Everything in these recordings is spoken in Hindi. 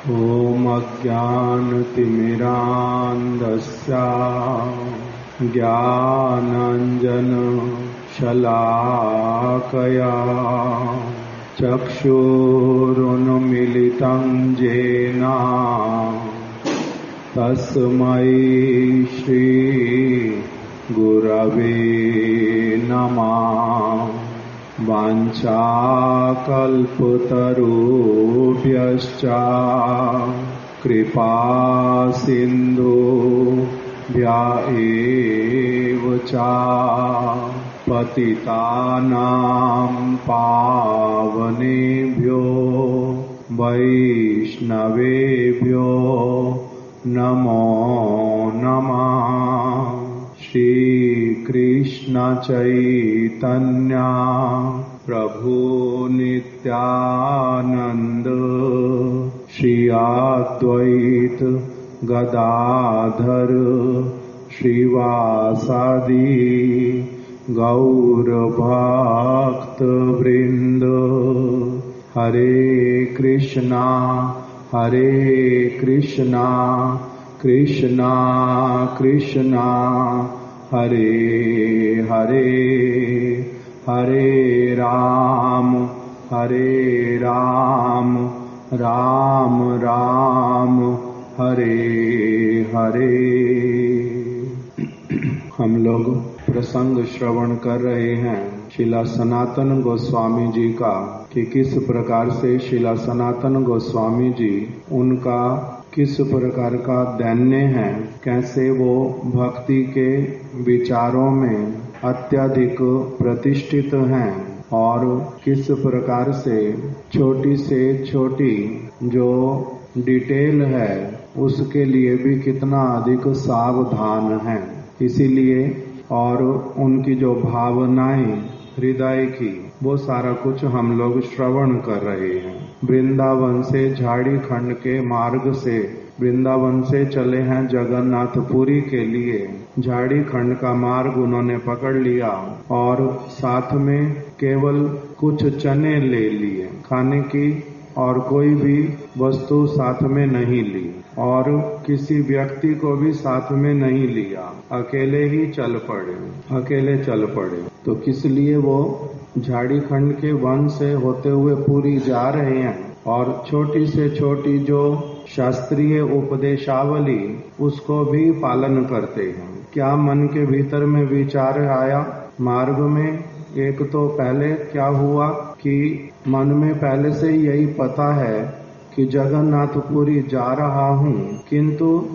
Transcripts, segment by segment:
ॐ अज्ञानतिमिरान्धस्य ज्ञानाञ्जनशलाकया चक्षुरुन्मीलितं येन तस्मै श्रीगुरवे नमः। वाञ्छाकल्पतरुभ्यश्च कृपासिन्धुभ्य एव च पतितानां पावनेभ्यो वैष्णवेभ्यो नमो नमः। श्रीकृष्ण चैतन्य प्रभु नित्यानंद श्री अद्वैत गदाधर श्रीवासादि गौरभक्त वृंद। हरे कृष्णा कृष्णा कृष्णा हरे हरे, हरे राम राम राम हरे हरे। हम लोग प्रसंग श्रवण कर रहे हैं श्रीला सनातन गोस्वामी जी का कि किस प्रकार से श्रीला सनातन गोस्वामी जी उनका किस प्रकार का दैन्य है, कैसे वो भक्ति के विचारों में अत्यधिक प्रतिष्ठित हैं और किस प्रकार से छोटी जो डिटेल है उसके लिए भी कितना अधिक सावधान है। इसीलिए और उनकी जो भावनाएं हृदय की वो सारा कुछ हम लोग श्रवण कर रहे हैं। वृंदावन से झाड़ी खंड के मार्ग से वृंदावन से चले हैं जगन्नाथपुरी के लिए। झाड़ी खंड का मार्ग उन्होंने पकड़ लिया और साथ में केवल कुछ चने ले लिए खाने की और कोई भी वस्तु साथ में नहीं ली और किसी व्यक्ति को भी साथ में नहीं लिया। अकेले चल पड़े। तो किस लिए वो झाड़ी खंड के वन से होते हुए पूरी जा रहे हैं और छोटी से छोटी जो शास्त्रीय उपदेशावली उसको भी पालन करते हैं। क्या मन के भीतर में विचार आया मार्ग में? एक तो पहले क्या हुआ कि मन में पहले से यही पता है कि जगन्नाथपुरी जा रहा हूँ, किंतु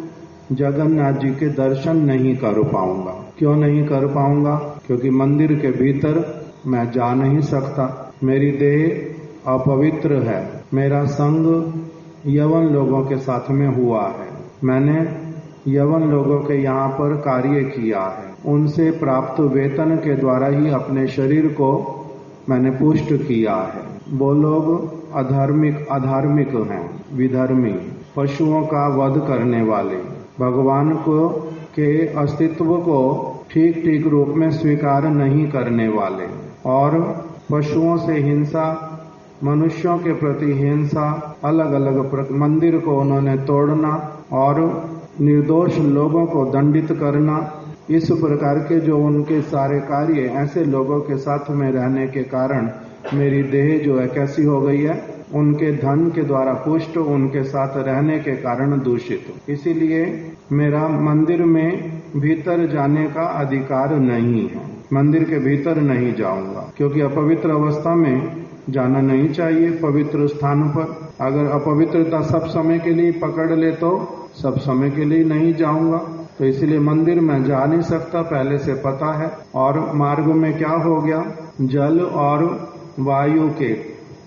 जगन्नाथ जी के दर्शन नहीं कर पाऊंगा। क्यों नहीं कर पाऊंगा? क्योंकि मंदिर के भीतर मैं जा नहीं सकता। मेरी देह अपवित्र है। मेरा संग यवन लोगों के साथ में हुआ है। मैंने यवन लोगों के यहाँ पर कार्य किया है। उनसे प्राप्त वेतन के द्वारा ही अपने शरीर को मैंने पुष्ट किया है। वो लोग अधार्मिक हैं, विधर्मी, पशुओं का वध करने वाले, भगवान को के अस्तित्व को ठीक रूप में स्वीकार नहीं करने वाले और पशुओं से हिंसा, मनुष्यों के प्रति हिंसा, अलग अलग मंदिर को उन्होंने तोड़ना और निर्दोष लोगों को दंडित करना, इस प्रकार के जो उनके सारे कार्य, ऐसे लोगों के साथ में रहने के कारण मेरी देह जो है कैसी हो गई है, उनके धन के द्वारा पुष्ट, उनके साथ रहने के कारण दूषित। इसीलिए मेरा मंदिर में भीतर जाने का अधिकार नहीं है। मंदिर के भीतर नहीं जाऊंगा क्योंकि अपवित्र अवस्था में जाना नहीं चाहिए। पवित्र स्थान पर अगर अपवित्रता सब समय के लिए पकड़ ले तो सब समय के लिए नहीं जाऊंगा। तो इसलिए मंदिर में जा नहीं सकता, पहले से पता है। और मार्ग में क्या हो गया, जल और वायु के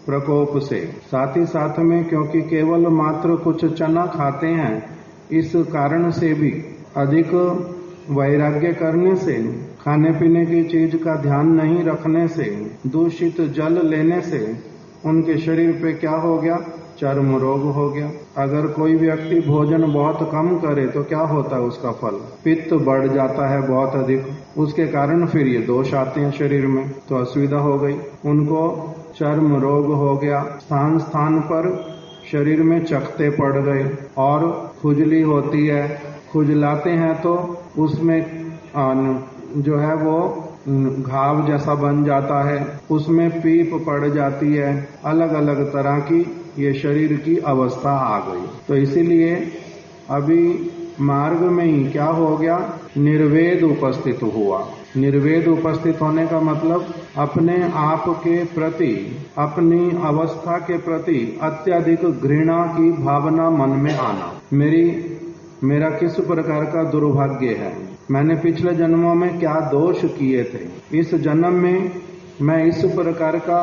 प्रकोप से, साथ ही साथ में क्योंकि केवल मात्र कुछ चना खाते हैं, इस कारण से भी अधिक वैराग्य करने से, खाने पीने की चीज का ध्यान नहीं रखने से, दूषित जल लेने से उनके शरीर पे क्या हो गया, चर्म रोग हो गया। अगर कोई व्यक्ति भोजन बहुत कम करे तो क्या होता है, उसका फल पित्त बढ़ जाता है बहुत अधिक, उसके कारण फिर ये दोष आते हैं शरीर में, तो असुविधा हो गई। उनको चर्म रोग हो गया। स्थान स्थान पर शरीर में चकते पड़ गए और खुजली होती है, खुजलाते हैं तो उसमें जो है वो घाव जैसा बन जाता है, उसमें पीप पड़ जाती है, अलग अलग तरह की ये शरीर की अवस्था आ गई। तो इसीलिए अभी मार्ग में ही क्या हो गया, निर्वेद उपस्थित हुआ। निर्वेद उपस्थित होने का मतलब अपने आप के प्रति, अपनी अवस्था के प्रति अत्यधिक घृणा की भावना मन में आना। मेरा किस प्रकार का दुर्भाग्य है, मैंने पिछले जन्मों में क्या दोष किए थे, इस जन्म में मैं इस प्रकार का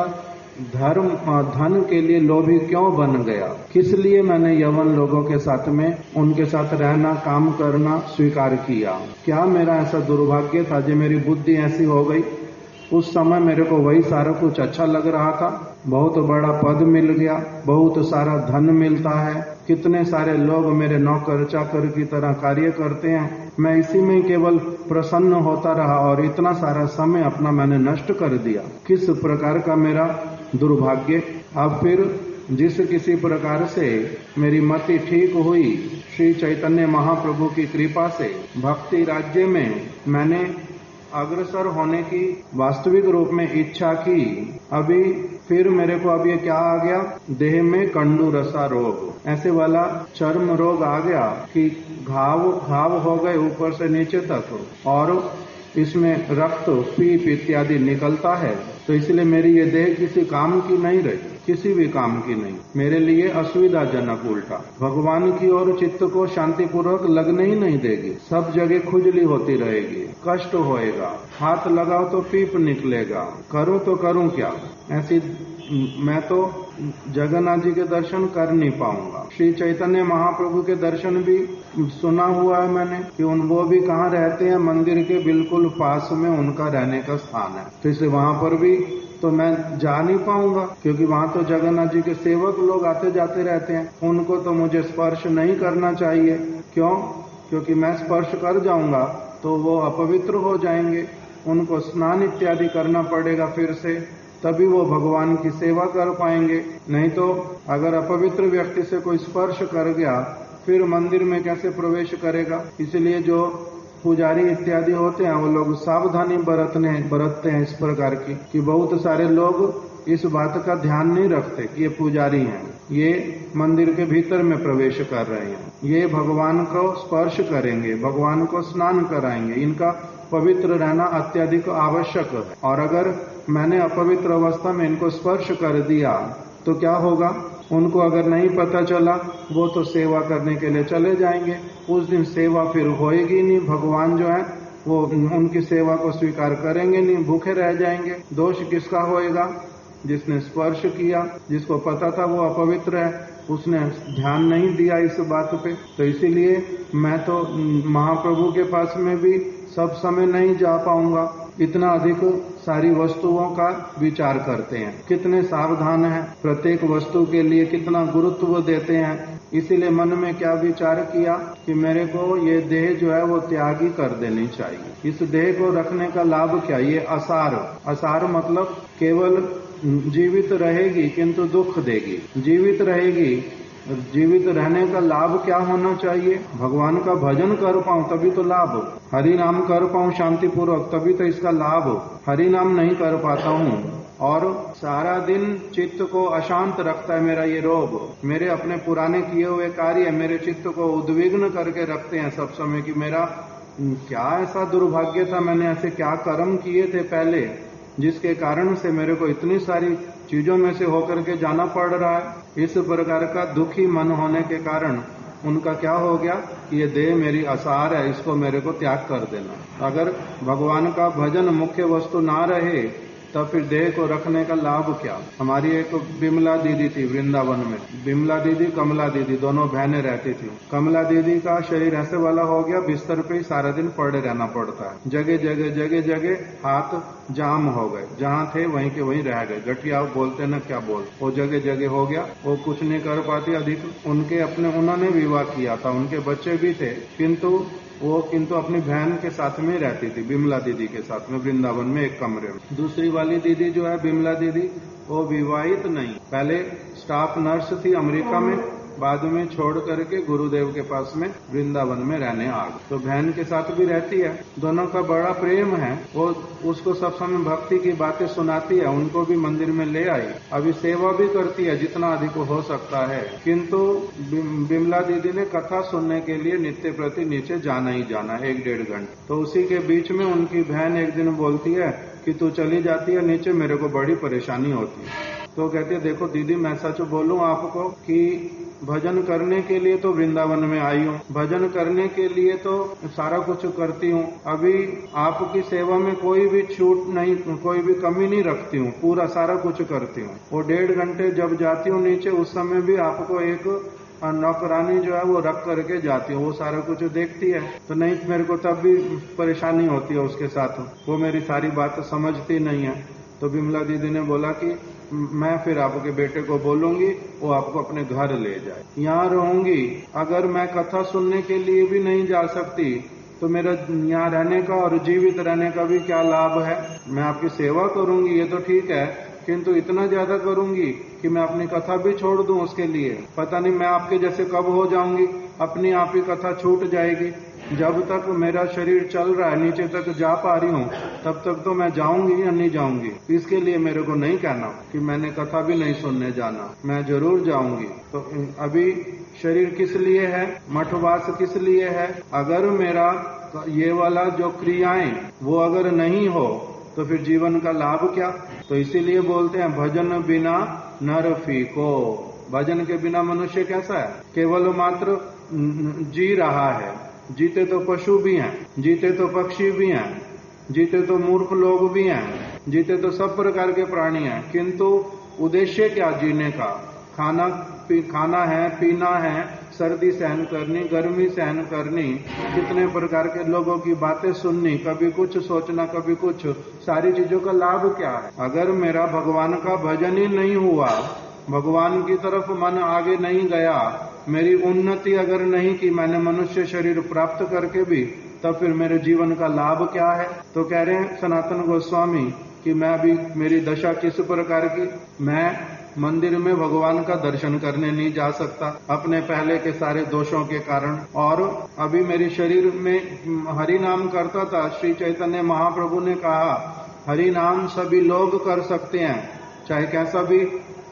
धन के लिए लोभी क्यों बन गया, किस लिए मैंने यवन लोगों के साथ में उनके साथ रहना, काम करना स्वीकार किया, क्या मेरा ऐसा दुर्भाग्य था जो मेरी बुद्धि ऐसी हो गई। उस समय मेरे को वही सारा कुछ अच्छा लग रहा था, बहुत बड़ा पद मिल गया, बहुत सारा धन मिलता है, कितने सारे लोग मेरे नौकर चाकर की तरह कार्य करते हैं, मैं इसी में केवल प्रसन्न होता रहा और इतना सारा समय अपना मैंने नष्ट कर दिया। किस प्रकार का मेरा दुर्भाग्य। अब फिर जिस किसी प्रकार से मेरी मति ठीक हुई, श्री चैतन्य महाप्रभु की कृपा से भक्ति राज्य में मैंने अग्रसर होने की वास्तविक रूप में इच्छा की, अभी फिर मेरे को अब ये क्या आ गया, देह में कंडू रसा रोग, ऐसे वाला चर्म रोग आ गया कि घाव हो गए ऊपर से नीचे तक और इसमें रक्त पीप इत्यादि निकलता है। तो इसलिए मेरी ये देह किसी काम की नहीं रही, किसी भी काम की नहीं, मेरे लिए असुविधाजनक, उल्टा भगवान की ओर चित्त को शांतिपूर्वक लगने ही नहीं देगी। सब जगह खुजली होती रहेगी, कष्ट होएगा, हाथ लगाओ तो पीप निकलेगा, करूं तो करूं क्या, ऐसी मैं तो जगन्नाथ जी के दर्शन कर नहीं पाऊंगा। श्री चैतन्य महाप्रभु के दर्शन भी सुना हुआ है मैंने कि वो भी कहाँ रहते हैं, मंदिर के बिल्कुल पास में उनका रहने का स्थान है, तो इसलिए वहां पर भी तो मैं जा नहीं पाऊंगा, क्योंकि वहां तो जगन्नाथ जी के सेवक लोग आते जाते रहते हैं, उनको तो मुझे स्पर्श नहीं करना चाहिए। क्यों? क्योंकि मैं स्पर्श कर जाऊंगा तो वो अपवित्र हो जाएंगे, उनको स्नान इत्यादि करना पड़ेगा फिर से, तभी वो भगवान की सेवा कर पाएंगे। नहीं तो अगर अपवित्र व्यक्ति से कोई स्पर्श कर गया फिर मंदिर में कैसे प्रवेश करेगा। इसलिए जो पुजारी इत्यादि होते हैं वो लोग सावधानी बरतते हैं इस प्रकार की कि बहुत सारे लोग इस बात का ध्यान नहीं रखते कि ये पुजारी हैं, ये मंदिर के भीतर में प्रवेश कर रहे हैं, ये भगवान को स्पर्श करेंगे, भगवान को स्नान कराएंगे, इनका पवित्र रहना अत्यधिक आवश्यक है। और अगर मैंने अपवित्र अवस्था में इनको स्पर्श कर दिया तो क्या होगा, उनको अगर नहीं पता चला वो तो सेवा करने के लिए चले जाएंगे, उस दिन सेवा फिर होएगी नहीं, भगवान जो है वो उनकी सेवा को स्वीकार करेंगे नहीं, भूखे रह जाएंगे। दोष किसका होएगा? जिसने स्पर्श किया, जिसको पता था वो अपवित्र है, उसने ध्यान नहीं दिया इस बात पे। तो इसीलिए मैं तो महाप्रभु के पास में भी सब समय नहीं जा पाऊंगा, इतना अधिक सारी वस्तुओं का विचार करते हैं, कितने सावधान हैं, प्रत्येक वस्तु के लिए कितना गुरुत्व देते हैं। इसीलिए मन में क्या विचार किया कि मेरे को ये देह जो है वो त्यागी कर देनी चाहिए। इस देह को रखने का लाभ क्या, ये असार मतलब केवल जीवित रहेगी किंतु दुख देगी, जीवित रहेगी, जीवित रहने का लाभ क्या होना चाहिए, भगवान का भजन कर पाऊं तभी तो लाभ, हरि नाम कर पाऊं शांति पूर्वक तभी तो इसका लाभ। हरि नाम नहीं कर पाता हूं और सारा दिन चित्त को अशांत रखता है मेरा ये रोग, मेरे अपने पुराने किए हुए कार्य मेरे चित्त को उद्विग्न करके रखते हैं सब समय कि मेरा क्या ऐसा दुर्भाग्य था, मैंने ऐसे क्या कर्म किए थे पहले जिसके कारण से मेरे को इतनी सारी चीजों में से होकर के जाना पड़ रहा है। इस प्रकार का दुखी मन होने के कारण उनका क्या हो गया कि ये देह मेरी असार है, इसको मेरे को त्याग कर देना। अगर भगवान का भजन मुख्य वस्तु ना रहे तब फिर देह को रखने का लाभ क्या। हमारी एक बिमला दीदी थी वृंदावन में, बिमला दीदी कमला दीदी दोनों बहनें रहती थी। कमला दीदी का शरीर ऐसे वाला हो गया बिस्तर पे ही सारा दिन पड़े रहना पड़ता है, जगह जगह हाथ जाम हो गए, जहाँ थे वहीं के वहीं रह गए, गठिया बोलते न क्या बोल, वो जगह हो गया, वो कुछ नहीं कर पाती अधिक। उन्होंने विवाह किया था, उनके बच्चे भी थे, किंतु अपनी बहन के साथ में रहती थी, बिमला दीदी के साथ में वृंदावन में एक कमरे में। दूसरी वाली दीदी जो है बिमला दीदी, वो विवाहित नहीं, पहले स्टाफ नर्स थी अमेरिका में, बाद में छोड़ करके गुरुदेव के पास में वृंदावन में रहने आ गई। तो बहन के साथ भी रहती है, दोनों का बड़ा प्रेम है। वो उसको सब समय भक्ति की बातें सुनाती है, उनको भी मंदिर में ले आई, अभी सेवा भी करती है जितना अधिक हो सकता है। किंतु बिमला दीदी ने कथा सुनने के लिए नित्य प्रति नीचे जाना ही जाना 1-1.5 घंटे। तो उसी के बीच में उनकी बहन एक दिन बोलती है कि तू चली जाती है नीचे, मेरे को बड़ी परेशानी होती है। तो कहती है देखो दीदी, मैं सच बोलूं आपको कि भजन करने के लिए तो वृंदावन में आई हूँ, भजन करने के लिए तो सारा कुछ करती हूँ, अभी आपकी सेवा में कोई भी छूट नहीं, कोई भी कमी नहीं रखती हूँ, पूरा सारा कुछ करती हूँ। वो 1.5 घंटे जब जाती हूँ नीचे, उस समय भी आपको एक नौकरानी जो है वो रख करके जाती है, वो सारा कुछ देखती है। तो नहीं, मेरे को तब भी परेशानी होती है उसके साथ, वो मेरी सारी बात समझती नहीं है। तो बिमला दीदी ने बोला कि मैं फिर आपके बेटे को बोलूंगी, वो आपको अपने घर ले जाए, यहाँ रहूंगी। अगर मैं कथा सुनने के लिए भी नहीं जा सकती तो मेरा यहाँ रहने का और जीवित रहने का भी क्या लाभ है। मैं आपकी सेवा करूंगी, ये तो ठीक है, किंतु इतना ज्यादा करूंगी कि मैं अपनी कथा भी छोड़ दूं उसके लिए। पता नहीं मैं आपके जैसे कब हो जाऊंगी, अपनी आप ही कथा छूट जाएगी। जब तक मेरा शरीर चल रहा है, नीचे तक जा पा रही हूँ, तब तक तो मैं जाऊंगी या नहीं जाऊंगी। इसके लिए मेरे को नहीं कहना कि मैंने कथा भी नहीं सुनने जाना, मैं जरूर जाऊंगी। तो अभी शरीर किस लिए है, मठवास किस लिए है। अगर मेरा ये वाला जो क्रियाएं वो अगर नहीं हो तो फिर जीवन का लाभ क्या। तो इसीलिए बोलते हैं भजन बिना नर फीको। भजन के बिना मनुष्य कैसा है, केवल मात्र जी रहा है। जीते तो पशु भी हैं, जीते तो पक्षी भी हैं, जीते तो मूर्ख लोग भी हैं, जीते तो सब प्रकार के प्राणी हैं, किंतु उद्देश्य क्या जीने का। खाना है, पीना है, सर्दी सहन करनी, गर्मी सहन करनी, कितने प्रकार के लोगों की बातें सुननी, कभी कुछ सोचना कभी कुछ, सारी चीजों का लाभ क्या है। अगर मेरा भगवान का भजन ही नहीं हुआ, भगवान की तरफ मन आगे नहीं गया, मेरी उन्नति अगर नहीं की मैंने मनुष्य शरीर प्राप्त करके भी, तब फिर मेरे जीवन का लाभ क्या है। तो कह रहे हैं सनातन गोस्वामी कि मैं अभी, मेरी दशा किस प्रकार की, मैं मंदिर में भगवान का दर्शन करने नहीं जा सकता अपने पहले के सारे दोषों के कारण। और अभी मेरे शरीर में हरि नाम करता था। श्री चैतन्य महाप्रभु ने कहा हरि नाम सभी लोग कर सकते हैं, चाहे कैसा भी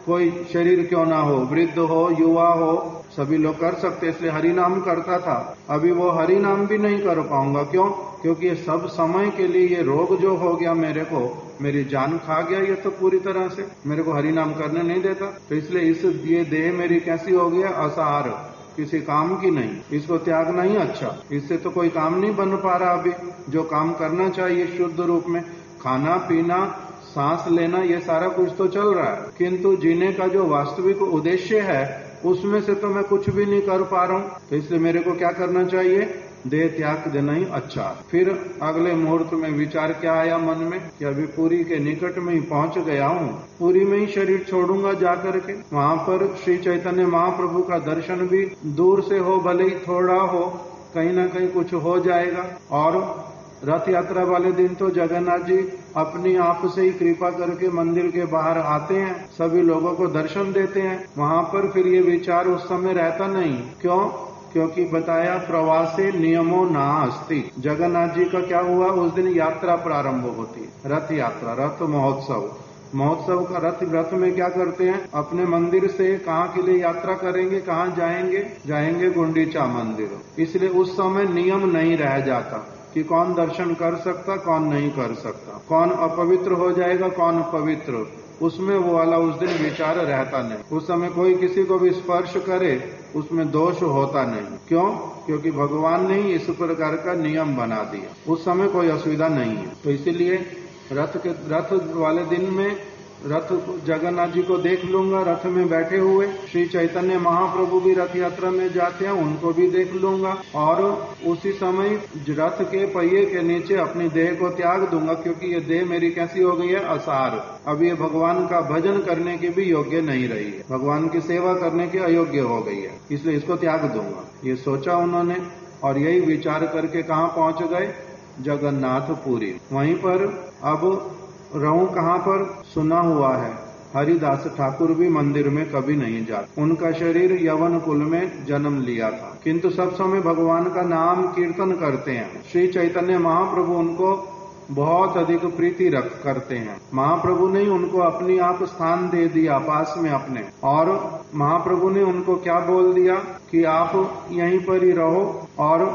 कोई शरीर क्यों ना हो, वृद्ध हो, युवा हो, सभी लोग कर सकते, इसलिए हरि नाम करता था। अभी वो हरि नाम भी नहीं कर पाऊंगा। क्यों? क्योंकि ये सब समय के लिए ये रोग जो हो गया मेरे को, मेरी जान खा गया ये तो पूरी तरह से, मेरे को हरि नाम करने नहीं देता। तो इसलिए ये देह मेरी कैसी हो गया, असार, किसी काम की नहीं, इसको त्यागना ही अच्छा। इससे तो कोई काम नहीं बन पा रहा अभी, जो काम करना चाहिए शुद्ध रूप में, खाना पीना, सांस लेना, ये सारा कुछ तो चल रहा है, किंतु जीने का जो वास्तविक उद्देश्य है उसमें से तो मैं कुछ भी नहीं कर पा रहा हूं। तो इसलिए मेरे को क्या करना चाहिए, देह त्याग देना ही अच्छा। फिर अगले मुहूर्त में विचार क्या आया मन में कि अभी पुरी के निकट में ही पहुंच गया हूं, पुरी में ही शरीर छोड़ूंगा जाकर के। वहां पर श्री चैतन्य महाप्रभु का दर्शन भी दूर से हो, भले ही थोड़ा हो, कहीं ना कहीं कुछ हो जाएगा। और रथ यात्रा वाले दिन तो जगन्नाथ जी अपनी आप से ही कृपा करके मंदिर के बाहर आते हैं, सभी लोगों को दर्शन देते हैं। वहां पर फिर ये विचार उस समय रहता नहीं। क्यों? क्योंकि बताया प्रवासे नियमो नास्ति। जगन्नाथ जी का क्या हुआ, उस दिन यात्रा प्रारंभ होती है, रथ यात्रा, रथ महोत्सव का रथ में क्या करते हैं, अपने मंदिर से कहाँ के लिए यात्रा करेंगे, कहाँ जाएंगे गुंडीचा मंदिर। इसलिए उस समय नियम नहीं रह जाता कि कौन दर्शन कर सकता, कौन नहीं कर सकता, कौन अपवित्र हो जाएगा, कौन पवित्र, उसमें वो वाला उस दिन विचार रहता नहीं। उस समय कोई किसी को भी स्पर्श करे उसमें दोष होता नहीं। क्यों? क्योंकि भगवान ने ही इस प्रकार का नियम बना दिया, उस समय कोई असुविधा नहीं है। तो इसीलिए रथ वाले दिन में रथ जगन्नाथ जी को देख लूंगा, रथ में बैठे हुए। श्री चैतन्य महाप्रभु भी रथ यात्रा में जाते हैं, उनको भी देख लूंगा। और उसी समय रथ के पहिए के नीचे अपनी देह को त्याग दूंगा, क्योंकि ये देह मेरी कैसी हो गई है, असार। अब ये भगवान का भजन करने की भी योग्य नहीं रही है, भगवान की सेवा करने की अयोग्य हो गई है, इसलिए इसको त्याग दूंगा। ये सोचा उन्होंने और यही विचार करके कहाँ पहुंच गए, जगन्नाथपुरी। वहीं पर अब रहूं कहाँ पर, सुना हुआ है हरिदास ठाकुर भी मंदिर में कभी नहीं जाते। उनका शरीर यवन कुल में जन्म लिया था, किंतु सब समय भगवान का नाम कीर्तन करते हैं। श्री चैतन्य महाप्रभु उनको बहुत अधिक प्रीति रख करते हैं। महाप्रभु ने उनको अपनी आप स्थान दे दिया पास में अपने, और महाप्रभु ने उनको क्या बोल दिया कि आप यहीं पर ही रहो और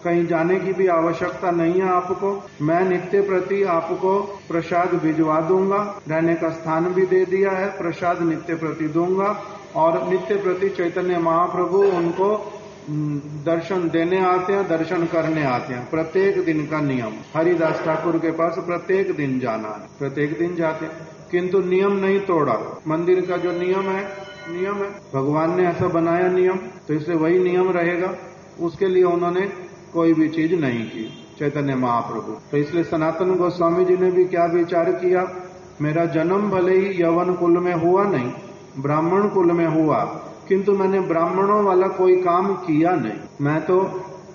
कहीं जाने की भी आवश्यकता नहीं है आपको। मैं नित्य प्रति आपको प्रसाद भिजवा दूंगा, रहने का स्थान भी दे दिया है, प्रसाद नित्य प्रति दूंगा। और नित्य प्रति चैतन्य महाप्रभु उनको दर्शन देने आते हैं, दर्शन करने आते हैं। प्रत्येक दिन का नियम, हरिदास ठाकुर के पास प्रत्येक दिन जाना है, प्रत्येक दिन जाते हैं, किंतु नियम नहीं तोड़ा। मंदिर का जो नियम है भगवान ने ऐसा बनाया नियम, तो इसलिए वही नियम रहेगा। उसके लिए उन्होंने कोई भी चीज नहीं की चैतन्य महाप्रभु। तो इसलिए सनातन गोस्वामी जी ने भी क्या विचार किया, मेरा जन्म भले ही यवन कुल में हुआ नहीं, ब्राह्मण कुल में हुआ, किंतु मैंने ब्राह्मणों वाला कोई काम किया नहीं। मैं तो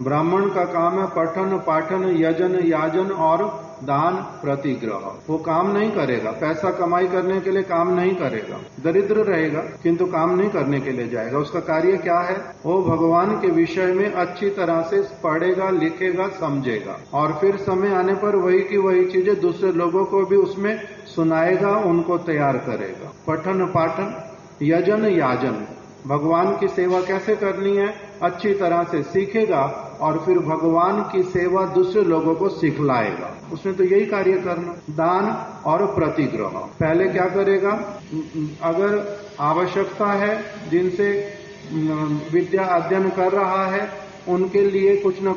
ब्राह्मण का काम है पठन पाठन यजन याजन और दान प्रतिग्रह। वो काम नहीं करेगा, पैसा कमाई करने के लिए काम नहीं करेगा, दरिद्र रहेगा किंतु काम नहीं करने के लिए जाएगा। उसका कार्य क्या है, वो भगवान के विषय में अच्छी तरह से पढ़ेगा, लिखेगा, समझेगा, और फिर समय आने पर वही की वही चीजें दूसरे लोगों को भी उसमें सुनाएगा, उनको तैयार करेगा। पठन पाठन यजन याजन, भगवान की सेवा कैसे करनी है अच्छी तरह से सीखेगा, और फिर भगवान की सेवा दूसरे लोगों को सिखलाएगा। उसने तो यही कार्य करना। दान और प्रतिग्रह, पहले क्या करेगा, अगर आवश्यकता है जिनसे विद्या अध्ययन कर रहा है उनके लिए कुछ न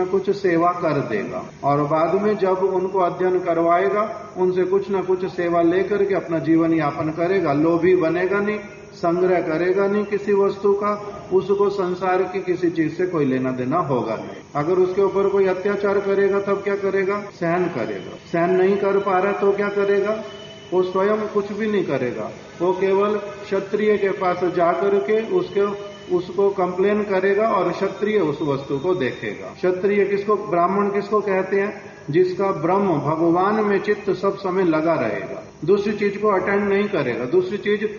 कुछ सेवा कर देगा, और बाद में जब उनको अध्ययन करवाएगा उनसे कुछ न कुछ सेवा लेकर के अपना जीवन यापन करेगा। लोभी बनेगा नहीं, संग्रह करेगा नहीं किसी वस्तु का, उसको संसार की किसी चीज से कोई लेना देना होगा नहीं। अगर उसके ऊपर कोई अत्याचार करेगा तब क्या करेगा, सहन करेगा। सहन नहीं कर पा रहा तो क्या करेगा, वो स्वयं कुछ भी नहीं करेगा, वो केवल क्षत्रिय के पास जाकर के उसको कंप्लेन करेगा और क्षत्रिय उस वस्तु को देखेगा। क्षत्रिय किसको, ब्राह्मण किसको कहते हैं, जिसका ब्रह्म भगवान में चित्त सब समय लगा रहेगा, दूसरी चीज को अटेंड नहीं करेगा, दूसरी चीज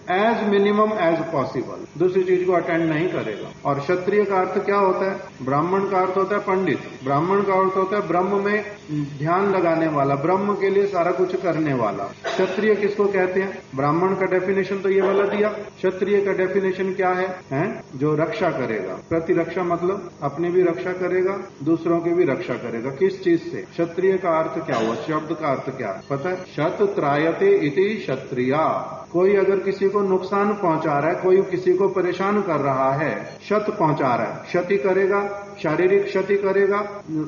एज मिनिमम एज पॉसिबल, दूसरी चीज को अटेंड नहीं करेगा। और क्षत्रिय का अर्थ क्या होता है, ब्राह्मण का अर्थ होता है पंडित, ब्राह्मण का अर्थ होता है ब्रह्म में ध्यान लगाने वाला, ब्रह्म के लिए सारा कुछ करने वाला। क्षत्रिय किसको कहते हैं, ब्राह्मण का डेफिनेशन तो ये वाला दिया, क्षत्रिय का डेफिनेशन क्या है, जो रक्षा करेगा। प्रतिरक्षा मतलब अपनी भी रक्षा करेगा, दूसरों की भी रक्षा करेगा। किस चीज से, क्षत्रिय का अर्थ क्या हुआ, शब्द का अर्थ क्या पता है, शत त्रायते इति क्षत्रिया। कोई अगर किसी को नुकसान पहुंचा रहा है, कोई किसी को परेशान कर रहा है, क्षत पहुंचा रहा है, क्षति करेगा, शारीरिक क्षति करेगा,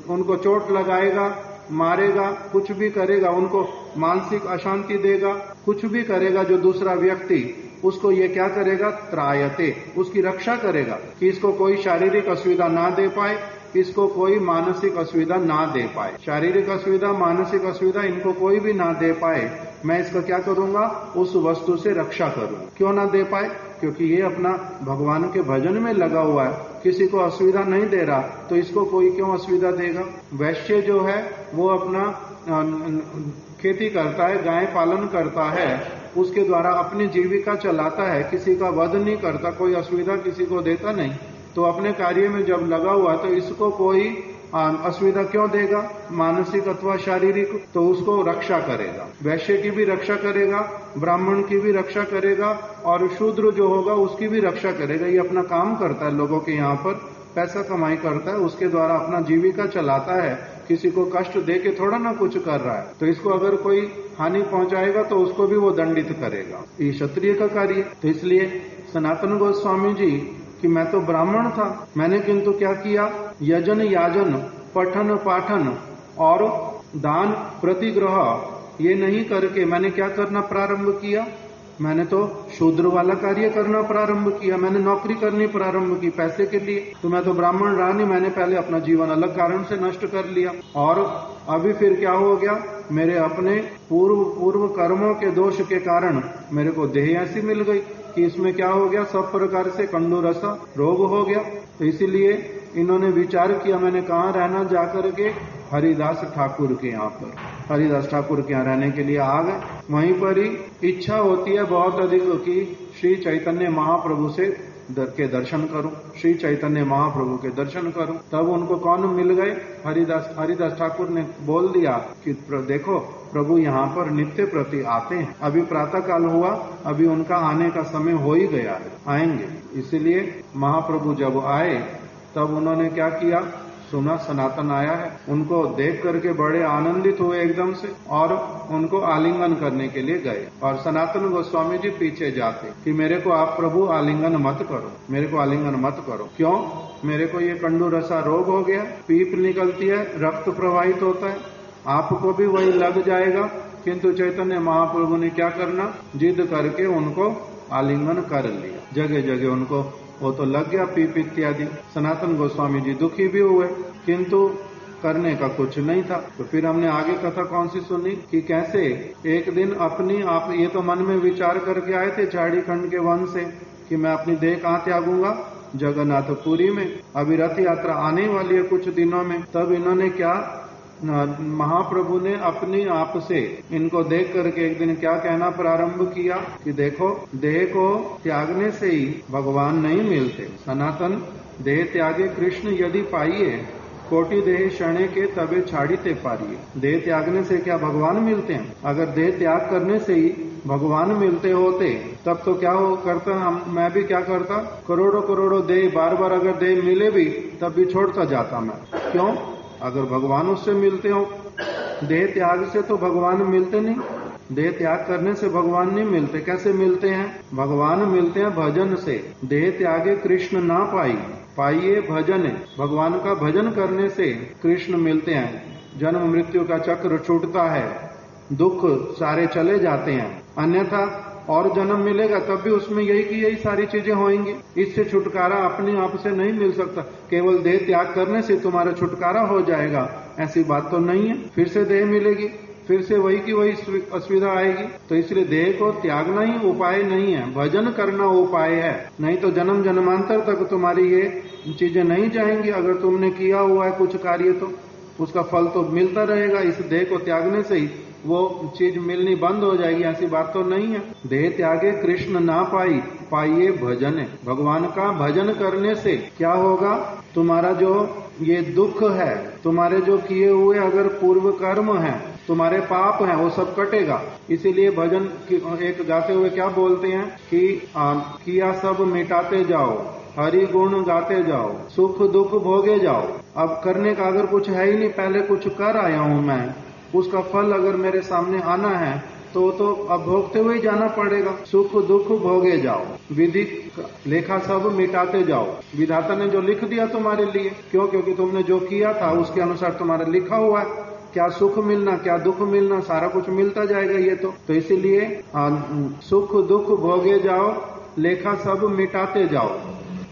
उनको चोट लगाएगा, मारेगा, कुछ भी करेगा, उनको मानसिक अशांति देगा, कुछ भी करेगा जो दूसरा व्यक्ति, उसको ये क्या करेगा, त्रायते, उसकी रक्षा करेगा कि इसको कोई शारीरिक असुविधा ना दे पाए, इसको कोई मानसिक असुविधा ना दे पाए। शारीरिक असुविधा, मानसिक असुविधा इनको कोई भी ना दे पाए, मैं इसका क्या करूंगा, उस वस्तु से रक्षा करूंगा। क्यों ना दे पाए, क्योंकि ये अपना भगवान के भजन में लगा हुआ है, किसी को असुविधा नहीं दे रहा, तो इसको कोई क्यों असुविधा देगा। वैश्य जो है वो अपना खेती करता है, गाय पालन करता है, उसके द्वारा अपनी जीविका चलाता है, किसी का वध नहीं करता, कोई असुविधा किसी को देता नहीं, तो अपने कार्य में जब लगा हुआ तो इसको कोई असुविधा क्यों देगा, मानसिक अथवा शारीरिक, तो उसको रक्षा करेगा। वैश्य की भी रक्षा करेगा, ब्राह्मण की भी रक्षा करेगा, और शूद्र जो होगा उसकी भी रक्षा करेगा। ये अपना काम करता है, लोगों के यहाँ पर पैसा कमाई करता है, उसके द्वारा अपना जीविका चलाता है, किसी को कष्ट दे के थोड़ा ना कुछ कर रहा है। तो इसको अगर कोई हानि पहुंचाएगा तो उसको भी वो दंडित करेगा, ये क्षत्रिय का कार्य। तो इसलिए सनातन गोस्वामी जी कि मैं तो ब्राह्मण था, मैंने किंतु क्या किया, यजन याजन पठन पाठन और दान प्रतिग्रह ये नहीं करके मैंने क्या करना प्रारंभ किया, मैंने तो शूद्र वाला कार्य करना प्रारंभ किया, मैंने नौकरी करनी प्रारंभ की पैसे के लिए। तो मैं तो ब्राह्मण रहा नहीं, मैंने पहले अपना जीवन अलग कारण से नष्ट कर लिया, और अभी फिर क्या हो गया, मेरे अपने पूर्व कर्मों के दोष के कारण मेरे को देह ऐसी मिल गई कि इसमें क्या हो गया, सब प्रकार से कंडूरसा रोग हो गया। तो इसीलिए इन्होंने विचार किया, मैंने कहाँ रहना जाकर के, हरिदास ठाकुर के यहाँ पर, हरिदास ठाकुर के यहाँ रहने के लिए आ गए। वहीं पर ही इच्छा होती है बहुत अधिक कि श्री चैतन्य महाप्रभु से के दर्शन करूं, श्री चैतन्य महाप्रभु के दर्शन करूं। तब उनको कौन मिल गए? हरिदास ठाकुर ने बोल दिया कि देखो प्रभु यहाँ पर नित्य प्रति आते हैं, अभी प्रातः काल हुआ, अभी उनका आने का समय हो ही गया है, आएंगे। इसलिए महाप्रभु जब आए तब उन्होंने क्या किया, सुना सनातन आया है, उनको देख करके बड़े आनंदित हुए एकदम से और उनको आलिंगन करने के लिए गए। और सनातन गोस्वामी जी पीछे जाते कि मेरे को आप प्रभु आलिंगन मत करो, मेरे को आलिंगन मत करो। क्यों? मेरे को ये कंडू रसा रोग हो गया, पीप निकलती है, रक्त प्रवाहित होता है, आपको भी वही लग जाएगा। किंतु चैतन्य महाप्रभु ने क्या करना, जिद करके उनको आलिंगन कर लिया। जगह जगह उनको वो तो लग गया पीप इत्यादि। सनातन गोस्वामी जी दुखी भी हुए, किंतु करने का कुछ नहीं था। तो फिर हमने आगे कथा कौन सी सुनी कि कैसे एक दिन अपनी आप ये तो मन में विचार करके आए थे झाड़ी खंड के वन से कि मैं अपनी देह कहाँ त्यागूंगा, जगन्नाथपुरी में। अभी रथ यात्रा आने वाली है कुछ दिनों में। तब इन्होंने क्या, महाप्रभु ने अपनी आप से इनको देख करके एक दिन क्या कहना प्रारंभ किया कि देखो देह को त्यागने से ही भगवान नहीं मिलते। सनातन देह त्यागे कृष्ण यदि पाइए, कोटि देह क्षणे के तबे छाड़ीते पारिए। देह त्यागने से क्या भगवान मिलते हैं? अगर देह त्याग करने से ही भगवान मिलते होते तब तो क्या हो करता, मैं भी क्या करता, करोड़ों करोड़ों देह बार बार अगर देह मिले भी तब भी छोड़ता जाता मैं। क्यों? अगर भगवान उससे मिलते हो, देह त्याग से तो भगवान मिलते नहीं, देह त्याग करने से भगवान नहीं मिलते। कैसे मिलते हैं? भगवान मिलते हैं भजन से। देह त्यागे कृष्ण ना पाइए भजन, भगवान का भजन करने से कृष्ण मिलते हैं। जन्म मृत्यु का चक्र छूटता है, दुख सारे चले जाते हैं। अन्यथा और जन्म मिलेगा तब भी उसमें यही की यही सारी चीजें होंगी। इससे छुटकारा अपने आप से नहीं मिल सकता। केवल देह त्याग करने से तुम्हारा छुटकारा हो जाएगा, ऐसी बात तो नहीं है। फिर से देह मिलेगी, फिर से वही की वही असुविधा आएगी। तो इसलिए देह को त्यागना ही उपाय नहीं है, भजन करना उपाय है। नहीं तो जन्म जन्मांतर तक तुम्हारी ये चीजें नहीं जाएंगी। अगर तुमने किया हुआ है कुछ कार्य तो उसका फल तो मिलता रहेगा। इस देह को त्यागने से ही वो चीज मिलनी बंद हो जाएगी, ऐसी बात तो नहीं है। देह त्यागे कृष्ण ना पाइए भजन। भगवान का भजन करने से क्या होगा, तुम्हारा जो ये दुख है, तुम्हारे जो किए हुए अगर पूर्व कर्म है, तुम्हारे पाप हैं, वो सब कटेगा। इसीलिए भजन एक गाते हुए क्या बोलते हैं कि किया सब मिटाते जाओ, हरि गुण गाते जाओ, सुख दुख भोगे जाओ। अब करने का अगर कुछ है ही नहीं, पहले कुछ कर आया हूं मैं, उसका फल अगर मेरे सामने आना है तो अब भोगते हुए जाना पड़ेगा। सुख दुख भोगे जाओ, विधि लेखा सब मिटाते जाओ। विधाता ने जो लिख दिया तुम्हारे लिए, क्यों? क्योंकि तुमने जो किया था उसके अनुसार तुम्हारा लिखा हुआ है। क्या सुख मिलना, क्या दुख मिलना, सारा कुछ मिलता जाएगा ये तो इसीलिए सुख दुख भोगे जाओ, लेखा सब मिटाते जाओ,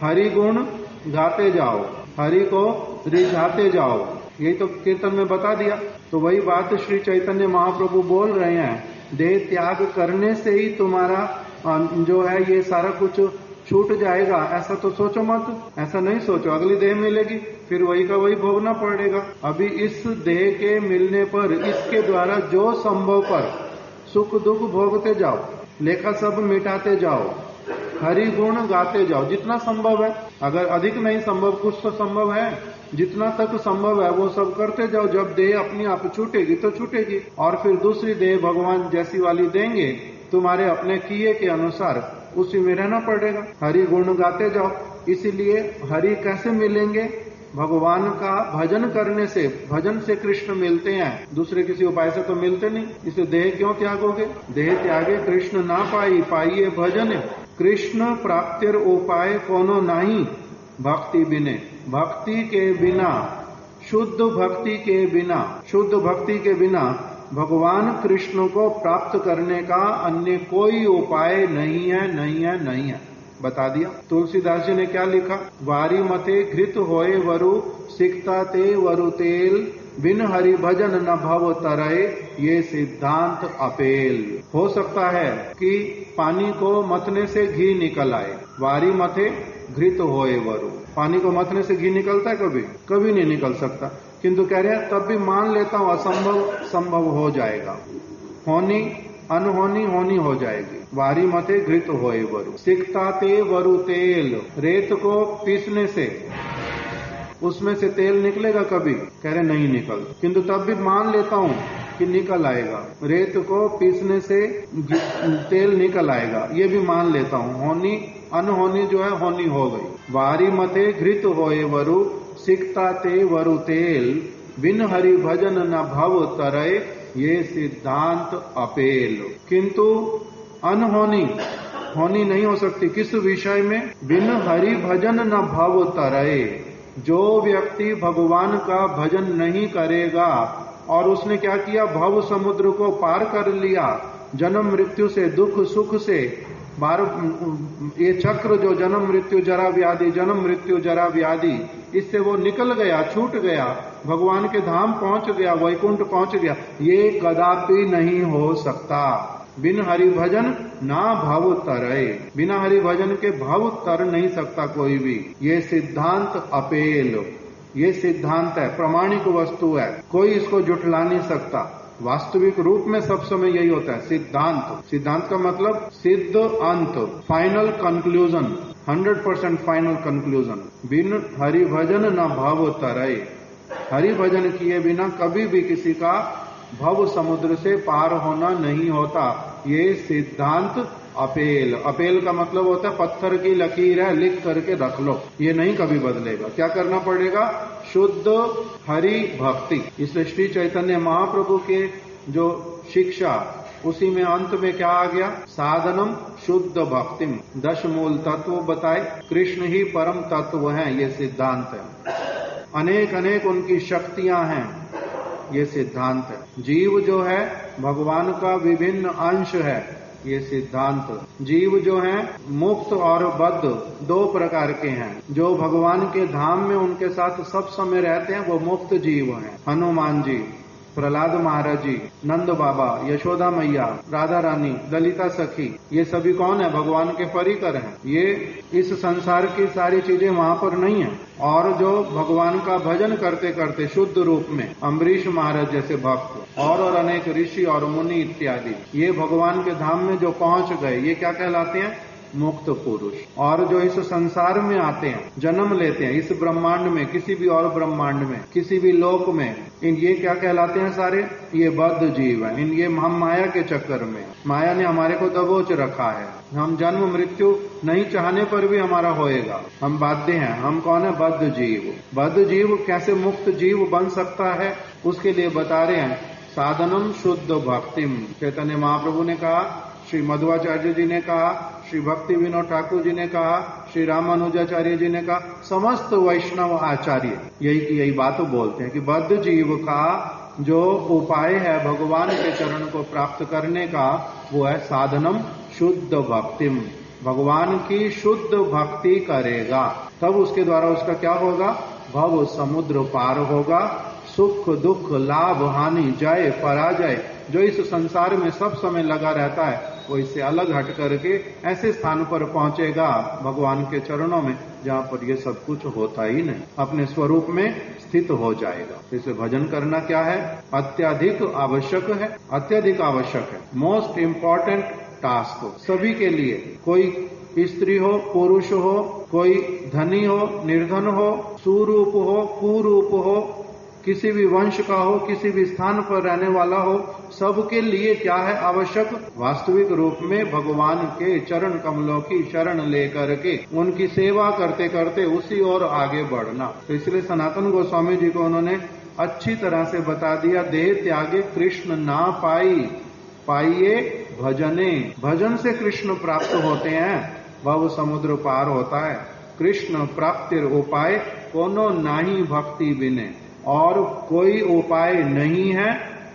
हरि गुण गाते जाओ, हरि को रिझाते जाओ। यही तो कीर्तन में बता दिया। तो वही बात श्री चैतन्य महाप्रभु बोल रहे हैं, देह त्याग करने से ही तुम्हारा जो है ये सारा कुछ छूट जाएगा। ऐसा तो सोचो मत, ऐसा नहीं सोचो। अगली देह मिलेगी फिर वही का वही भोगना पड़ेगा। अभी इस देह के मिलने पर इसके द्वारा जो संभव पर सुख दुख भोगते जाओ, लेखा सब मिटाते जाओ, हरि गुण गाते जाओ, जितना संभव है। अगर अधिक नहीं संभव, कुछ तो संभव है, जितना तक संभव है वो सब करते जाओ। जब देह अपनी आप छूटेगी तो छूटेगी, और फिर दूसरी देह भगवान जैसी वाली देंगे, तुम्हारे अपने किए के अनुसार उसी में रहना पड़ेगा। हरि गुण गाते जाओ। इसीलिए हरि कैसे मिलेंगे? भगवान का भजन करने से। भजन से कृष्ण मिलते हैं, दूसरे किसी उपाय से तो मिलते नहीं। इसे देह क्यों त्यागोगे? देह त्यागे कृष्ण ना पाइए भजन। कृष्ण प्राप्तिर उपाय कोनो नहीं, भक्ति बिने। भक्ति के बिना, शुद्ध भक्ति के बिना, शुद्ध भक्ति के बिना भगवान कृष्ण को प्राप्त करने का अन्य कोई उपाय नहीं है, नहीं है, नहीं है। बता दिया। तुलसीदास जी ने क्या लिखा? वारी मते घृत होए वरु, सिकता ते वरु तेल, बिन हरि भजन न भव तरय, ये सिद्धांत अपेल। हो सकता है कि पानी को मतने से घी निकल आए। वारी मथे घृत होए वरु, पानी को मथने से घी निकलता है? कभी कभी नहीं निकल सकता। किंतु कह रहे हैं तब भी मान लेता हूं असंभव संभव हो जाएगा। होनी अनहोनी होनी हो जाएगी। वारी मथे घृत होए वरु, सिकता ते वरु तेल, रेत को पीसने से उसमें से तेल निकलेगा? कभी कह रहे नहीं निकल, किंतु तब भी मान लेता हूं कि निकल आएगा। रेत को पीसने से तेल निकल आएगा, ये भी मान लेता हूं। होनी अनहोनी जो है होनी हो गई। वारी मथे घृत होए वरु, सिकता ते वरु तेल, बिन हरि भजन न भव तरय, ये सिद्धांत अपेल। किंतु अनहोनी होनी नहीं हो सकती। किस विषय में? बिन हरि भजन न भव तरय, जो व्यक्ति भगवान का भजन नहीं करेगा और उसने क्या किया, भव समुद्र को पार कर लिया, जन्म मृत्यु से, दुख सुख से, ये चक्र जो जन्म मृत्यु जरा व्याधि, जन्म मृत्यु जरा व्याधि, इससे वो निकल गया, छूट गया, भगवान के धाम पहुंच गया, वैकुंठ पहुंच गया, ये कदापि नहीं हो सकता। बिन हरि भजन ना भव तरय, बिना हरि भजन के भव तर नहीं सकता कोई भी। ये सिद्धांत अपेल, ये सिद्धांत है, प्रमाणिक वस्तु है, कोई इसको जुटला नहीं सकता। वास्तविक रूप में सब समय यही होता है सिद्धांत। सिद्धांत का मतलब सिद्ध अंत, फाइनल कंक्लूजन, 100% फाइनल कंक्लूजन। बिन हरि भजन न भव तरय, हरि भजन किए बिना कभी भी किसी का भव समुद्र से पार होना नहीं होता। ये सिद्धांत अपेल, अपेल का मतलब होता है पत्थर की लकीर है, लिख करके रख लो, ये नहीं कभी बदलेगा। क्या करना पड़ेगा? शुद्ध हरि भक्ति। इसलिए श्री चैतन्य महाप्रभु के जो शिक्षा, उसी में अंत में क्या आ गया? साधनम शुद्ध भक्तिम, 10 मूल तत्व बताए, कृष्ण ही परम तत्व है, ये सिद्धांत है। अनेक अनेक उनकी शक्तियां हैं, ये सिद्धांत है। जीव जो है भगवान का विभिन्न अंश है, ये सिद्धांत। जीव जो है मुक्त और बद्ध 2 प्रकार के हैं। जो भगवान के धाम में उनके साथ सब समय रहते हैं वो मुक्त जीव हैं। हनुमान जी, प्रहलाद महाराज जी, नंद बाबा, यशोदा मैया, राधा रानी, ललिता सखी, ये सभी कौन है? भगवान के परिकर हैं। ये इस संसार की सारी चीजें वहां पर नहीं है। और जो भगवान का भजन करते करते शुद्ध रूप में अम्बरीश महाराज जैसे भक्त और अनेक ऋषि और मुनि इत्यादि, ये भगवान के धाम में जो पहुंच गए, ये क्या कहलाते हैं? मुक्त पुरुष। और जो इस संसार में आते हैं, जन्म लेते हैं इस ब्रह्मांड में, किसी भी और ब्रह्मांड में, किसी भी लोक में, ये क्या कहलाते हैं? सारे ये बद्ध जीव हैं। ये हम माया के चक्कर में, माया ने हमारे को दबोच रखा है। हम जन्म मृत्यु नहीं चाहने पर भी हमारा होएगा, हम बाध्य हैं। हम कौन है? बद्ध जीव। बद्ध जीव कैसे मुक्त जीव बन सकता है, उसके लिए बता रहे हैं साधनम शुद्ध भक्तिम। चैतन्य महाप्रभु ने कहा, श्री मध्वाचार्य जी ने कहा, श्री भक्ति विनोद ठाकुर जी ने कहा, श्री रामानुजाचार्य जी ने कहा, समस्त वैष्णव आचार्य यही बात बोलते हैं कि बद्ध जीव का जो उपाय है भगवान के चरण को प्राप्त करने का, वो है साधनम शुद्ध भक्तिम। भगवान की शुद्ध भक्ति करेगा तब उसके द्वारा उसका क्या होगा? भव समुद्र पार होगा। सुख दुख लाभ हानि जय पराजय जो इस संसार में सब समय लगा रहता है, वो इससे अलग हट करके ऐसे स्थान पर पहुंचेगा भगवान के चरणों में जहां पर ये सब कुछ होता ही नहीं, अपने स्वरूप में स्थित हो जाएगा। इसे भजन करना क्या है? अत्यधिक आवश्यक है, अत्यधिक आवश्यक है। मोस्ट इम्पोर्टेंट टास्क सभी के लिए, कोई स्त्री हो पुरुष हो, कोई धनी हो निर्धन हो, सुरूप हो कुरूप हो, किसी भी वंश का हो, किसी भी स्थान पर रहने वाला हो, सबके लिए क्या है आवश्यक? वास्तविक रूप में भगवान के चरण कमलों की शरण लेकर के उनकी सेवा करते करते उसी ओर आगे बढ़ना। तो इसलिए सनातन गोस्वामी जी को उन्होंने अच्छी तरह से बता दिया, देह त्यागे कृष्ण ना पाई, पाइये भजने। भजन से कृष्ण प्राप्त होते हैं, भव समुद्र पार होता है। कृष्ण प्राप्तिर उपाय कोनो नाही भक्ति बिने, और कोई उपाय नहीं है,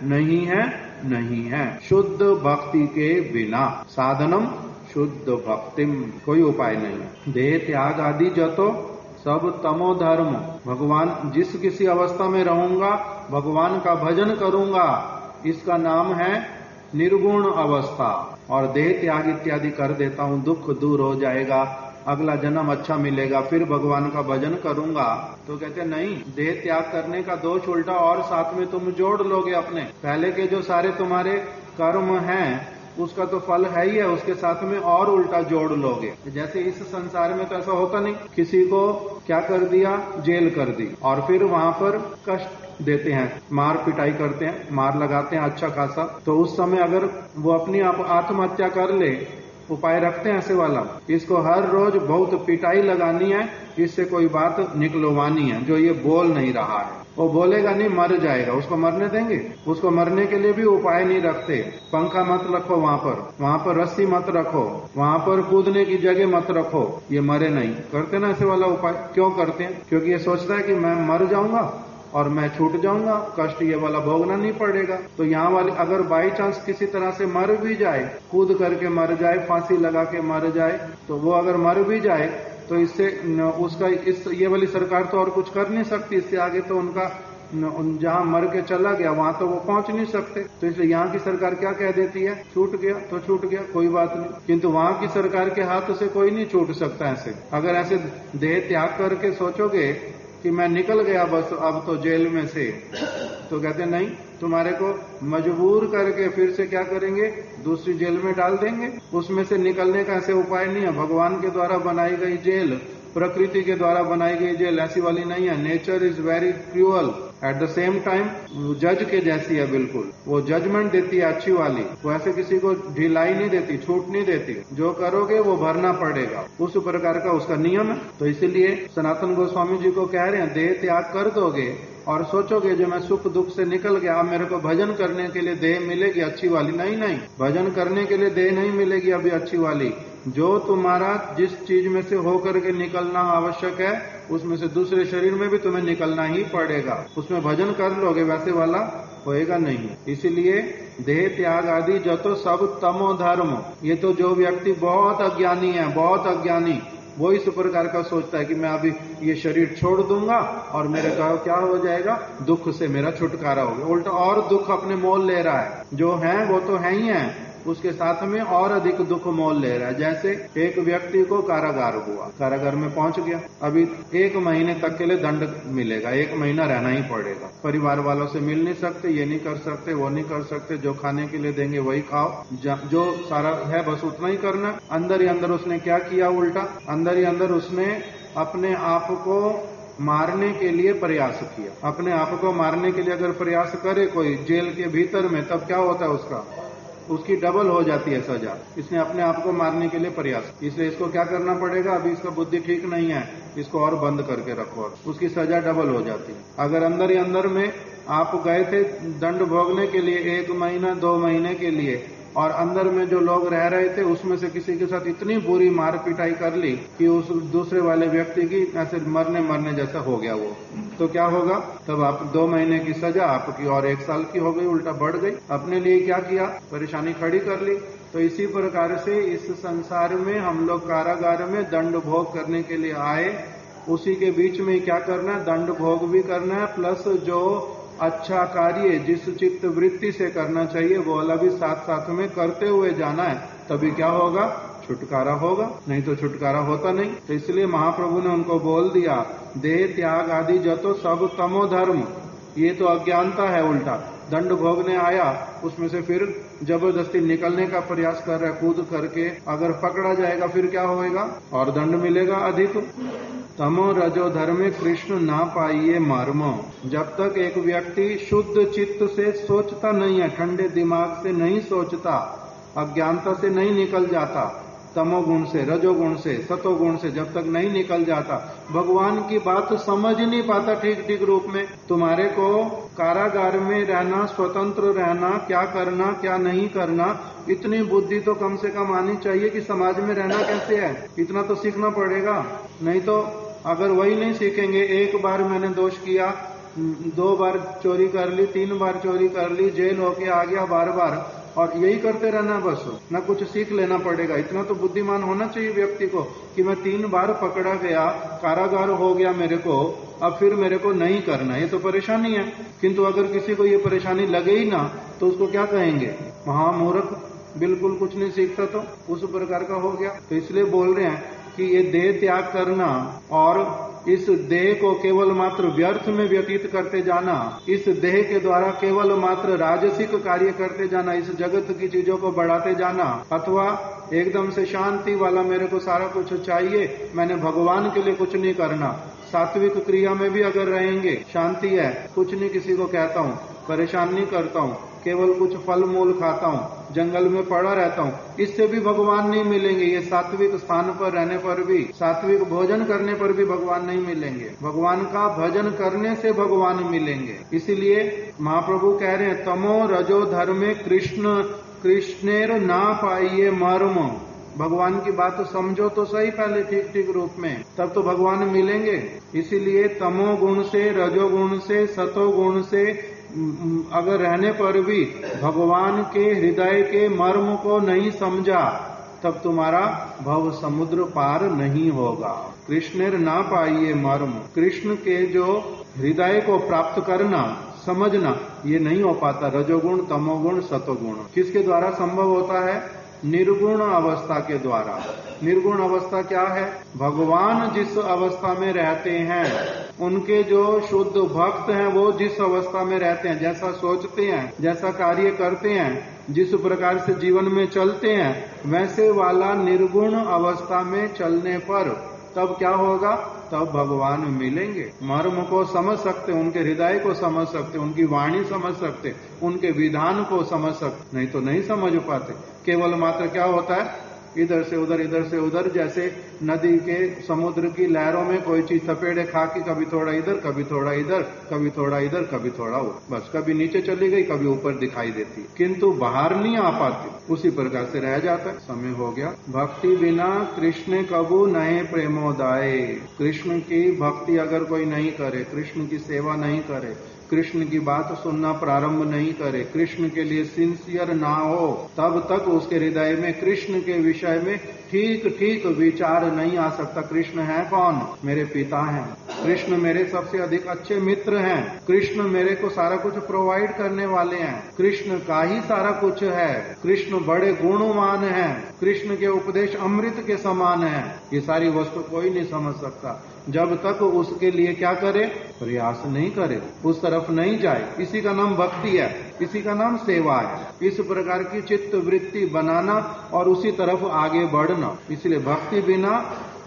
नहीं है, नहीं है शुद्ध भक्ति के बिना। साधनम शुद्ध भक्तिम, कोई उपाय नहीं है। देह त्याग आदि जतो सब तमो धर्म, भगवान जिस किसी अवस्था में रहूंगा भगवान का भजन करूंगा, इसका नाम है निर्गुण अवस्था। और देह त्याग इत्यादि कर देता हूं, दुख दूर हो जाएगा, अगला जन्म अच्छा मिलेगा, फिर भगवान का भजन करूंगा। तो कहते नहीं, देह त्याग करने का दोष उल्टा और साथ में तुम जोड़ लोगे अपने पहले के जो सारे तुम्हारे कर्म हैं उसका तो फल है ही है, उसके साथ में और उल्टा जोड़ लोगे। जैसे इस संसार में तो ऐसा होता नहीं, किसी को क्या कर दिया, जेल कर दी और फिर वहां पर कष्ट देते हैं, मार पिटाई करते हैं, मार लगाते हैं अच्छा खासा। तो उस समय अगर वो अपनी आत्महत्या कर ले, उपाय रखते हैं ऐसे वाला, इसको हर रोज बहुत पिटाई लगानी है, इससे कोई बात निकलवानी है। जो ये बोल नहीं रहा है वो बोलेगा नहीं, मर जाएगा, उसको मरने देंगे? उसको मरने के लिए भी उपाय नहीं रखते। पंखा मत रखो वहां पर रस्सी मत रखो, वहां पर कूदने की जगह मत रखो, ये मरे नहीं। करते ना ऐसे वाला उपाय? क्यों करते हैं? क्योंकि ये सोचता है कि मैं मर जाऊंगा और मैं छूट जाऊंगा, कष्ट ये वाला भोगना नहीं पड़ेगा। तो यहाँ वाले अगर बाई चांस किसी तरह से मर भी जाए, कूद करके मर जाए, फांसी लगा के मर जाए, तो वो अगर मर भी जाए तो इससे उसका ये वाली सरकार तो और कुछ कर नहीं सकती। इससे आगे तो उनका जहां मर के चला गया वहां तो वो पहुंच नहीं सकते। तो इसलिए यहाँ की सरकार क्या कह देती है, छूट गया तो छूट गया, कोई बात नहीं। किंतु वहां की सरकार के हाथ से कोई नहीं छूट सकता। ऐसे अगर ऐसे देह त्याग करके सोचोगे कि मैं निकल गया बस अब तो जेल में से, तो कहते नहीं, तुम्हारे को मजबूर करके फिर से क्या करेंगे, दूसरी जेल में डाल देंगे। उसमें से निकलने का ऐसे उपाय नहीं है। भगवान के द्वारा बनाई गई जेल, प्रकृति के द्वारा बनाई गई जेल ऐसी वाली नहीं है। Nature is very cruel, at the same time जज के जैसी है बिल्कुल। वो जजमेंट देती है अच्छी वाली, वो ऐसे किसी को ढिलाई नहीं देती, छूट नहीं देती। जो करोगे वो भरना पड़ेगा, उस प्रकार का उसका नियम है। तो इसीलिए सनातन गोस्वामी जी को कह रहे हैं, देह त्याग कर दोगे और सोचोगे जो मैं सुख दुख से निकल गया, अब मेरे को भजन करने के लिए देह मिलेगी अच्छी वाली। नहीं नहीं, भजन करने के लिए देह नहीं मिलेगी अभी अच्छी वाली। जो तुम्हारा जिस चीज में से होकर के निकलना आवश्यक है उसमें से दूसरे शरीर में भी तुम्हें निकलना ही पड़ेगा। उसमें भजन कर लोगे, वैसे वाला होएगा नहीं। इसीलिए देह त्याग आदि जो तो सब तमो धर्म, ये तो जो व्यक्ति बहुत अज्ञानी है, बहुत अज्ञानी, वो इस प्रकार का सोचता है कि मैं अभी ये शरीर छोड़ दूंगा और मेरे का क्या हो जाएगा, दुख से मेरा छुटकारा हो गया। उल्टा और दुख अपने मोल ले रहा है। जो है वो तो है ही है, उसके साथ में और अधिक दुख मोल ले रहा है। जैसे एक व्यक्ति को कारागार हुआ, कारागार में पहुंच गया, अभी 1 महीने तक के लिए दंड मिलेगा, 1 महीना रहना ही पड़ेगा। परिवार वालों से मिल नहीं सकते, ये नहीं कर सकते, वो नहीं कर सकते, जो खाने के लिए देंगे वही खाओ, जो सारा है बस उतना ही करना। अंदर ही अंदर उसने क्या किया, उल्टा अंदर ही अंदर उसने अपने आप को मारने के लिए प्रयास किया। अपने आप को मारने के लिए अगर प्रयास करे कोई जेल के भीतर में, तब क्या होता है उसकी डबल हो जाती है सजा। इसने अपने आप को मारने के लिए प्रयास, इसलिए इसको क्या करना पड़ेगा, अभी इसका बुद्धि ठीक नहीं है, इसको और बंद करके रखो, उसकी सजा डबल हो जाती है। अगर अंदर ही अंदर में आप गए थे दंड भोगने के लिए 1 महीना 2 महीने के लिए, और अंदर में जो लोग रह रहे थे उसमें से किसी के साथ इतनी बुरी मार पिटाई कर ली कि उस दूसरे वाले व्यक्ति की ऐसे मरने जैसा हो गया वो, तो क्या होगा, तब आप 2 महीने की सजा आपकी और 1 साल की हो गई, उल्टा बढ़ गई। अपने लिए क्या किया, परेशानी खड़ी कर ली। तो इसी प्रकार से इस संसार में हम लोग कारागार में दंड भोग करने के लिए आए, उसी के बीच में क्या करना है, दंड भोग भी करना है, प्लस जो अच्छा कार्य जिस चित्त वृत्ति से करना चाहिए वो वाला भी साथ साथ में करते हुए जाना है। तभी क्या होगा, छुटकारा होगा, नहीं तो छुटकारा होता नहीं। तो इसलिए महाप्रभु ने उनको बोल दिया, देह त्याग आदि जो तो सब तमो धर्म, ये तो अज्ञानता है। उल्टा दंड भोगने आया, उसमें से फिर जबरदस्ती निकलने का प्रयास कर रहा है, कूद करके अगर पकड़ा जाएगा फिर क्या होएगा, और दंड मिलेगा अधिक। तमो रजो धर्मे कृष्ण ना पाइए मर्म। जब तक एक व्यक्ति शुद्ध चित्त से सोचता नहीं है, ठंडे दिमाग से नहीं सोचता, अज्ञानता से नहीं निकल जाता, तमोगुण से, रजोगुण से, सतोगुण से जब तक नहीं निकल जाता, भगवान की बात समझ नहीं पाता ठीक ठीक रूप में। तुम्हारे को कारागार में रहना, स्वतंत्र रहना, क्या करना क्या नहीं करना, इतनी बुद्धि तो कम से कम आनी चाहिए कि समाज में रहना कैसे है, इतना तो सीखना पड़ेगा। नहीं तो अगर वही नहीं सीखेंगे, 1 बार मैंने दोष किया, 2 बार चोरी कर ली, 3 बार चोरी कर ली, जेल होके आ गया बार बार, और यही करते रहना बस, ना कुछ सीख लेना पड़ेगा। इतना तो बुद्धिमान होना चाहिए व्यक्ति को कि मैं 3 बार पकड़ा गया, कारागार हो गया मेरे को, अब फिर मेरे को नहीं करना, ये तो परेशानी है। किंतु अगर किसी को ये परेशानी लगे ही ना तो उसको क्या कहेंगे, महामूर्ख, बिल्कुल कुछ नहीं सीखता, तो उस प्रकार का हो गया। तो इसलिए बोल रहे हैं कि ये देह त्याग करना और इस देह को केवल मात्र व्यर्थ में व्यतीत करते जाना, इस देह के द्वारा केवल मात्र राजसिक कार्य करते जाना, इस जगत की चीजों को बढ़ाते जाना, अथवा एकदम से शांति वाला मेरे को सारा कुछ चाहिए, मैंने भगवान के लिए कुछ नहीं करना। सात्विक क्रिया में भी अगर रहेंगे, शांति है, कुछ नहीं किसी को कहता हूँ, परेशान नहीं करता हूँ, केवल कुछ फल मूल खाता हूँ, जंगल में पड़ा रहता हूँ, इससे भी भगवान नहीं मिलेंगे। ये सात्विक स्थान पर रहने पर भी, सात्विक भोजन करने पर भी भगवान नहीं मिलेंगे। भगवान का भजन करने से भगवान मिलेंगे। इसीलिए महाप्रभु कह रहे हैं, तमो रजो धर्मे कृष्णेर ना पाइये मर्म। भगवान की बात तो समझो तो सही पहले ठीक ठीक रूप में, तब तो भगवान मिलेंगे। इसीलिए तमो गुण से, रजो गुण से, सतो गुण से अगर रहने पर भी भगवान के हृदय के मर्म को नहीं समझा, तब तुम्हारा भव समुद्र पार नहीं होगा। कृष्णेर ना पाइये मर्म, कृष्ण के जो हृदय को प्राप्त करना, समझना, ये नहीं हो पाता। रजोगुण, तमोगुण, सतोगुण किसके द्वारा संभव होता है? निर्गुण अवस्था के द्वारा। निर्गुण अवस्था क्या है? भगवान जिस अवस्था में रहते हैं, उनके जो शुद्ध भक्त हैं वो जिस अवस्था में रहते हैं, जैसा सोचते हैं, जैसा कार्य करते हैं, जिस प्रकार से जीवन में चलते हैं, वैसे वाला निर्गुण अवस्था में चलने पर तब क्या होगा? तब भगवान मिलेंगे। मर्म को समझ सकते, उनके हृदय को समझ सकते, उनकी वाणी समझ सकते, उनके विधान को समझ सकते, नहीं तो नहीं समझ पाते। केवल मात्र क्या होता है? इधर से उधर, इधर से उधर, जैसे नदी के समुद्र की लहरों में कोई चीज थपेड़े खा के कभी थोड़ा इधर, कभी थोड़ा इधर, कभी थोड़ा इधर, कभी थोड़ा उधर, बस कभी नीचे चली गई, कभी ऊपर दिखाई देती, किंतु बाहर नहीं आ पाती। उसी प्रकार से रह जाता है। समय हो गया। भक्ति बिना कृष्ण कबू नए प्रेमोदाय। कृष्ण की भक्ति अगर कोई नहीं करे, कृष्ण की सेवा नहीं करे, कृष्ण की बात सुनना प्रारंभ नहीं करे, कृष्ण के लिए सिंसियर ना हो, तब तक उसके हृदय में कृष्ण के विषय में ठीक ठीक विचार नहीं आ सकता। कृष्ण है कौन? मेरे पिता हैं। कृष्ण मेरे सबसे अधिक अच्छे मित्र हैं। कृष्ण मेरे को सारा कुछ प्रोवाइड करने वाले हैं। कृष्ण का ही सारा कुछ है। कृष्ण बड़े गुणवान हैं। कृष्ण के उपदेश अमृत के समान है। ये सारी वस्तु कोई नहीं समझ सकता जब तक उसके लिए क्या करे? प्रयास नहीं करे, उस तरफ नहीं जाए। इसी का नाम भक्ति है, इसी का नाम सेवा है। इस प्रकार की चित्त वृत्ति बनाना और उसी तरफ आगे बढ़ना। इसलिए भक्ति बिना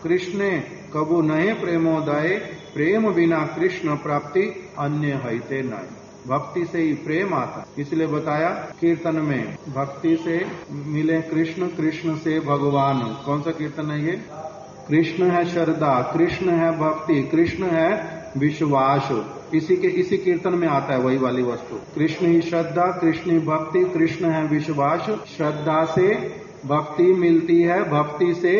कृष्ण कबू नए प्रेमोदय, प्रेम बिना कृष्ण प्राप्ति अन्य हईते नहीं। भक्ति से ही प्रेम आता। इसलिए बताया कीर्तन में, भक्ति से मिले कृष्ण, कृष्ण से भगवान। कौन सा कीर्तन है ये? कृष्ण है श्रद्धा, कृष्ण है भक्ति, कृष्ण है विश्वास। इसी कीर्तन में आता है वही वाली वस्तु। कृष्ण ही श्रद्धा, कृष्ण ही भक्ति, कृष्ण है विश्वास। श्रद्धा से भक्ति मिलती है, भक्ति से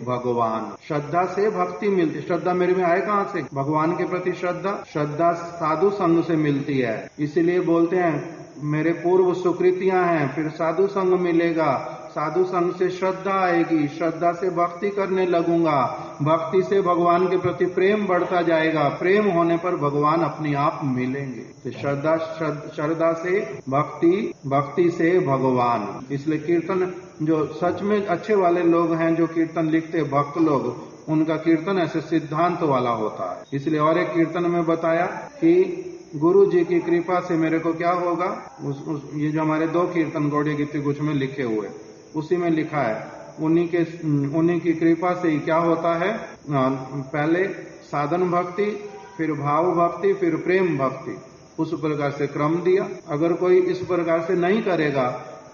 भगवान। श्रद्धा से भक्ति मिलती। श्रद्धा मेरे में आए कहां से? भगवान के प्रति श्रद्धा। श्रद्धा साधु संग से मिलती है। इसीलिए बोलते हैं मेरे पूर्व सुकृतियां हैं, फिर साधु संग मिलेगा, साधु संग से श्रद्धा आएगी, श्रद्धा से भक्ति करने लगूंगा, भक्ति से भगवान के प्रति प्रेम बढ़ता जाएगा, प्रेम होने पर भगवान अपने आप मिलेंगे। तो श्रद्धा से भक्ति, भक्ति से भगवान। इसलिए कीर्तन जो सच में अच्छे वाले लोग हैं, जो कीर्तन लिखते भक्त लोग, उनका कीर्तन ऐसे सिद्धांत वाला होता है। इसलिए और एक कीर्तन में बताया कि गुरु जी की कृपा से मेरे को क्या होगा। ये जो हमारे 2 कीर्तन गौड़ीय गीति गुच्छ में लिखे हुए, उसी में लिखा है, उन्हीं की कृपा से ही क्या होता है। पहले साधन भक्ति, फिर भाव भक्ति, फिर प्रेम भक्ति, उस प्रकार से क्रम दिया। अगर कोई इस प्रकार से नहीं करेगा,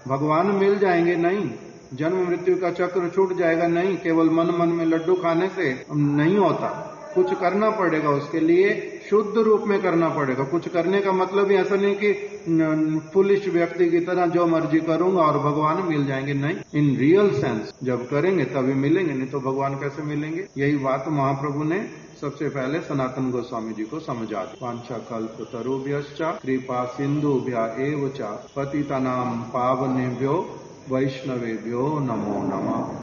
भगवान मिल जाएंगे नहीं, जन्म मृत्यु का चक्र छूट जाएगा नहीं। केवल मन मन में लड्डू खाने से नहीं होता, कुछ करना पड़ेगा उसके लिए, शुद्ध रूप में करना पड़ेगा। कुछ करने का मतलब ही ऐसा नहीं कि फुलिश व्यक्ति की तरह जो मर्जी करूंगा और भगवान मिल जाएंगे, नहीं। इन रियल सेंस जब करेंगे तभी मिलेंगे, नहीं तो भगवान कैसे मिलेंगे। यही बात महाप्रभु ने सबसे पहले सनातन गोस्वामी जी को समझा दी। वांछा कल्प तरुभ्यश्च कृपा सिंधुभ्य एव च पतितानां पावनेभ्यो वैष्णवेभ्यो नमो नमः।